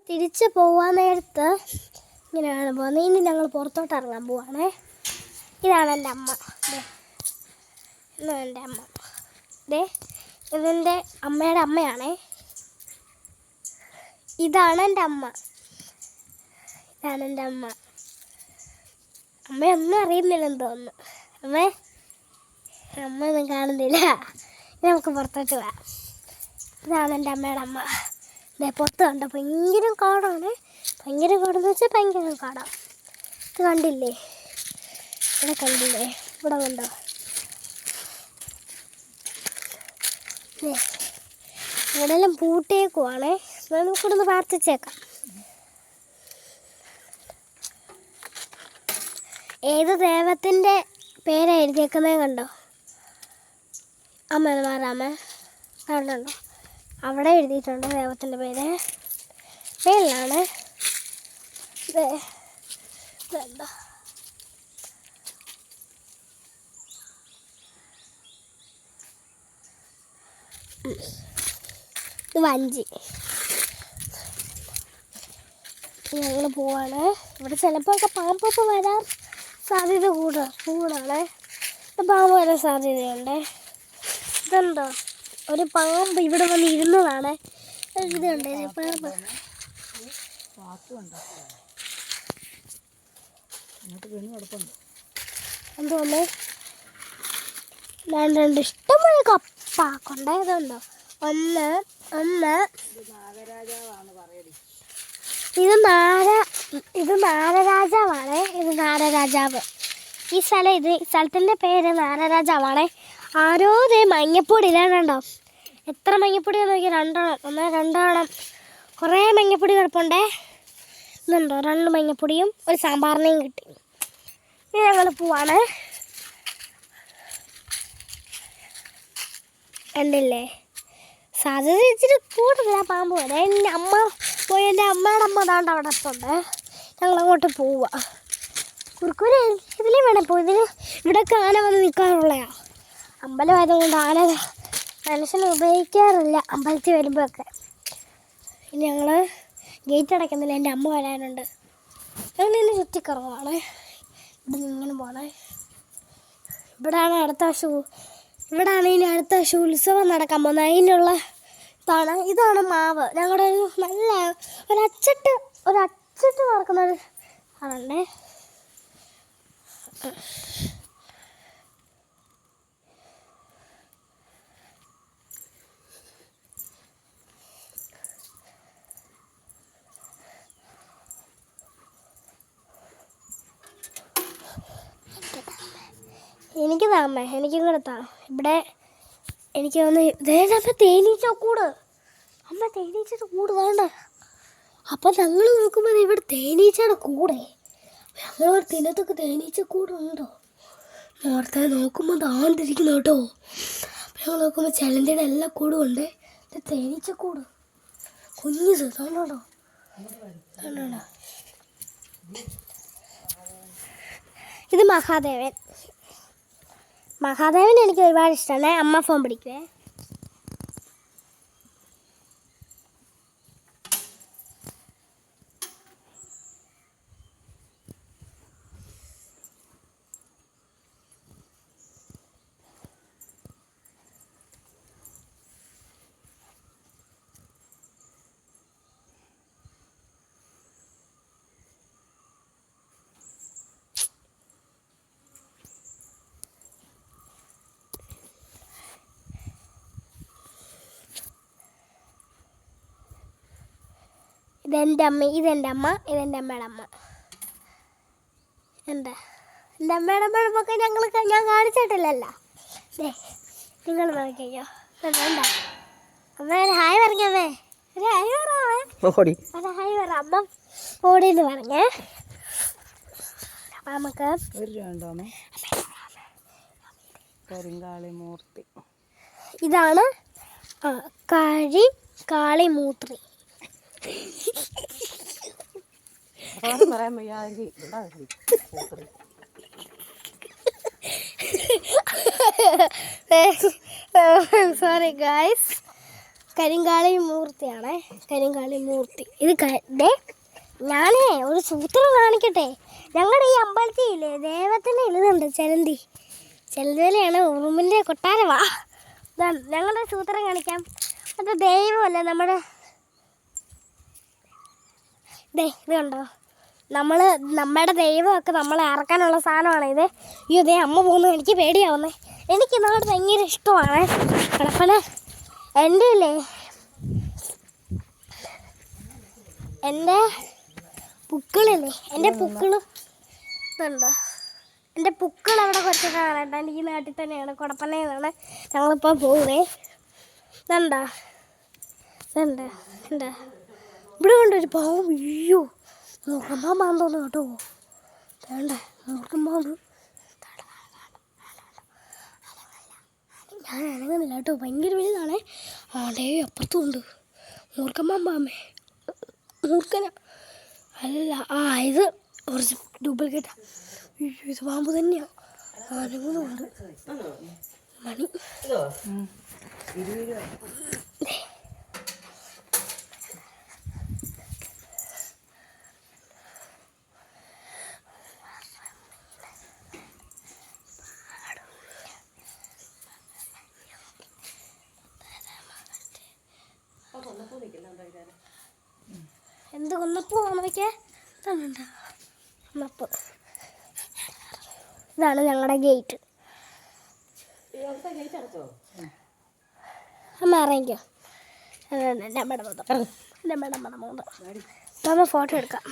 തിരിച്ച് പോവാൻ നേരത്ത് ഇങ്ങനെയാണ് പോകുന്നത്. ഇനി ഞങ്ങൾ പുറത്തോട്ട് ഇറങ്ങാൻ പോവാണേ. ഇതാണ് എൻ്റെ അമ്മ. ഇതാണ് എൻ്റെ അമ്മ. ഇതെൻ്റെ അമ്മയുടെ അമ്മയാണേ. ഇതാണ് എൻ്റെ അമ്മ. ഇതാണ് എൻ്റെ അമ്മ. അമ്മയൊന്നും അറിയുന്നില്ലെന്ന് തോന്നുന്നു. അമ്മയൊന്നും കാണുന്നില്ല. ഇനി നമുക്ക് പുറത്തോട്ട് പോവാം. ഇതാണ് എൻ്റെ അമ്മയുടെ അമ്മ. പുറത്ത് കണ്ടോ ഭയങ്കര കാടാണ്. ഭയങ്കര കാടെന്ന് വെച്ചാൽ ഭയങ്കര കാടാണ്. ഇത് കണ്ടില്ലേ? ഇവിടെ കണ്ടില്ലേ? ഇവിടെ കണ്ടോ? ഇവിടെല്ലാം പൂട്ടേക്കുവാണേ. നമുക്കിവിടുന്ന് പ്രാർത്ഥിച്ചേക്കാം. ഏത് ദൈവത്തിൻ്റെ പേരാ എഴുതിയേക്കുന്നത് കണ്ടോ? അമ്മ മാറാമേ കണ്ടുണ്ടോ? അവിടെ എഴുതിയിട്ടുണ്ട് ദൈവത്തിൻ്റെ പേര്. മേളിലാണ്. ഇതെന്താ? ഇത് വഞ്ചി. ഞങ്ങൾ പോവാണ്. ഇവിടെ ചിലപ്പോൾ ഒക്കെ പാമ്പൊക്കെ വരാൻ സാധ്യത കൂടാണ്. പാമ്പ് വരാൻ സാധ്യതയുണ്ട്. ഇതുണ്ടോ? ഒരു പാമ്പ് ഇവിടെ വന്ന് ഇരുന്നതാണ്. ഇതുണ്ട് പാമ്പ്. എന്തോന്ന് രണ്ട് ഇഷ്ടംപോലെ കപ്പാക്കുണ്ട്. ഇതുണ്ടോ? ഒന്ന് ഇത് നാരരാജാവാണേ. ഇത് നാരരാജാവ്. ഈ സ്ഥലത്തിൻ്റെ പേര് നാരരാജാവാണേ. ആരോ മഞ്ഞപ്പൊടി ഇല്ലാണ്ടോ? എത്ര മഞ്ഞപ്പൊടി നോക്കി? രണ്ടെണ്ണം കുറേ മഞ്ഞപ്പൊടി കിടപ്പുണ്ടേ. ഇതുണ്ടോ? 2 മഞ്ഞപ്പൊടിയും ഒരു സാമ്പാറിനെയും കിട്ടി. ഇനി ഞങ്ങൾ പോവാണ്. കണ്ടില്ലേ? സാധ്യത ഇച്ചിരി കൂടുതല പാമ്പ് വരെ. എൻ്റെ അമ്മ പോയി. എൻ്റെ അമ്മയുടെ അമ്മ അതാണ്ട് അവിടെ ഉണ്ട്. ഞങ്ങളങ്ങോട്ട് പോവുക. കുറുക്കൂര് ഇതിലേ വേണം പോയി. ഇവിടെയൊക്കെ ആന വന്ന് നിൽക്കാറുള്ളതാണ്. അമ്പലമായതുകൊണ്ട് ആന മനുഷ്യനെ ഉപയോഗിക്കാറില്ല അമ്പലത്തിൽ വരുമ്പോഴൊക്കെ. ഇനി ഞങ്ങൾ ഗേറ്റ് അടയ്ക്കുന്നില്ല. എൻ്റെ അമ്മ വരാനുണ്ട്. ഞങ്ങൾ ഇന്ന് ചുറ്റിക്കറങ്ങുവാണ്. ഇവിടെ ഇങ്ങനെ പോകണേ. ഇവിടെയാണ് ഇനി അടുത്ത വർഷം ഉത്സവം നടക്കാൻ പോകുന്നത്. അതിനുള്ള ഇതാണ് മാവ്. ഞങ്ങളുടെ ഒരു നല്ല ഒരച്ചട്ട് നടക്കുന്നൊരു ആണേ. എനിക്ക് താമേ എനിക്കും കൂടെ താ. ഇവിടെ എനിക്ക് തോന്നുന്നു തേനീച്ചക്കൂട്. അമ്മ തേനീച്ചയുടെ കൂട് വേണ്ട. അപ്പം ഞങ്ങൾ നോക്കുമ്പോൾ ഇവിടെ തേനീച്ചയുടെ കൂടെ. ഞങ്ങൾ തിനത്തൊക്കെ തേനീച്ചക്കൂടുണ്ടോ? നേരത്തെ നോക്കുമ്പോൾ താണ്ടിരിക്കുന്നു കേട്ടോ. ഞങ്ങൾ നോക്കുമ്പോൾ ചിലന്തിയുടെ എല്ലാ കൂടും ഉണ്ട്. ഇത് തേനീച്ചക്കൂട് കുഞ്ഞത് കണ്ടോ? ഇത് മഹാദേവൻ എനിക്ക് ഒരുപാട് ഇഷ്ടമാണ്. അമ്മ ഫോൺ പിടിക്കുവേ. ഇതെൻ്റെ അമ്മ, ഇതെൻ്റെ അമ്മയുടെ അമ്മ. എൻ്റെ അമ്മയുടെ അമ്മയൊക്കെ ഞാൻ കാണിച്ചിട്ടില്ലല്ലോ. നിങ്ങൾ നോക്കിക്കോ. വേണ്ട അമ്മ ഹായ് പറഞ്ഞമ്മേ. ഒരു ഹായ് പറയാമേ. ഹായ് പറ അമ്മ ഓടിയെന്ന് പറഞ്ഞേ. അപ്പം നമുക്ക് ഇതാണ് കാളിമൂത്രി. Sorry guys. കരിങ്കാളി മൂർത്തിയാണ്. കരിങ്കാളി മൂർത്തി. ഇത് ദേ ഞാനേ ഒരു സൂത്രം കാണിക്കട്ടെ. ഞങ്ങളുടെ ഈ അമ്പലത്തിലെ ദൈവത്തിൻ്റെ ഇതുണ്ട്, ചെലന്തി. ചെലന്തിയിലാണ് ഉറുമ്പിൻ്റെ കൊട്ടാരമാ. ഇതാണ് ഞങ്ങളുടെ സൂത്രം കാണിക്കാം. അത് ദൈവമല്ല നമ്മുടെ ഇത് കണ്ടോ, നമ്മുടെ ദൈവമൊക്കെ നമ്മളെ ഇറക്കാനുള്ള സാധനമാണ് ഇത്. ഈ ഇതേ അമ്മ പോകുന്നു, എനിക്ക് പേടിയാവുന്നേ. എനിക്ക് നാട് ഭയങ്കര ഇഷ്ടമാണ് കടപ്പന. എൻ്റെ ഇല്ലേ എൻ്റെ പൂക്കളില്ലേ, എൻ്റെ പൂക്കളും ഇതുണ്ടോ, എൻ്റെ പൂക്കൾ അവിടെ കുറച്ച് കാണാട്ടോ. എനിക്ക് ഈ നാട്ടിൽ തന്നെയാണ്, കുടപ്പനയിൽ നിന്നാണ് ഞങ്ങളിപ്പോൾ പോകുന്നേ. ഇതുണ്ടോ, ഇതുണ്ട് എന്താ ഇവിടെ കൊണ്ടൊരു പാമ്പ്. അയ്യോ, മൂർഖമ്പാമ്പ് ആണെന്ന് തോന്നുന്നു കേട്ടോ. വേണ്ട, മൂർഖമ്പാമ്പ്. ഞാൻ അനങ്ങുന്നില്ല കേട്ടോ, ഭയങ്കര വലുതാണേ. ആടേ അപ്പുറത്തും ഉണ്ട് മൂർഖമ്പാമ്പേ. മൂർഖന അല്ല, ഇത് കുറച്ച് ഡ്യൂപ്ലിക്കേറ്റാ. ഇത് പാമ്പ് തന്നെയാണ്, അനങ്ങുന്നുണ്ട്. മണി എന്ത് കൊന്നപ്പോ അമ്മയ്ക്ക് കൊന്നപ്പ്. ഇതാണ് ഞങ്ങളുടെ ഗേറ്റ്. അമ്മ ഇറങ്ങിക്കോ. ഫോട്ടോ എടുക്കാം.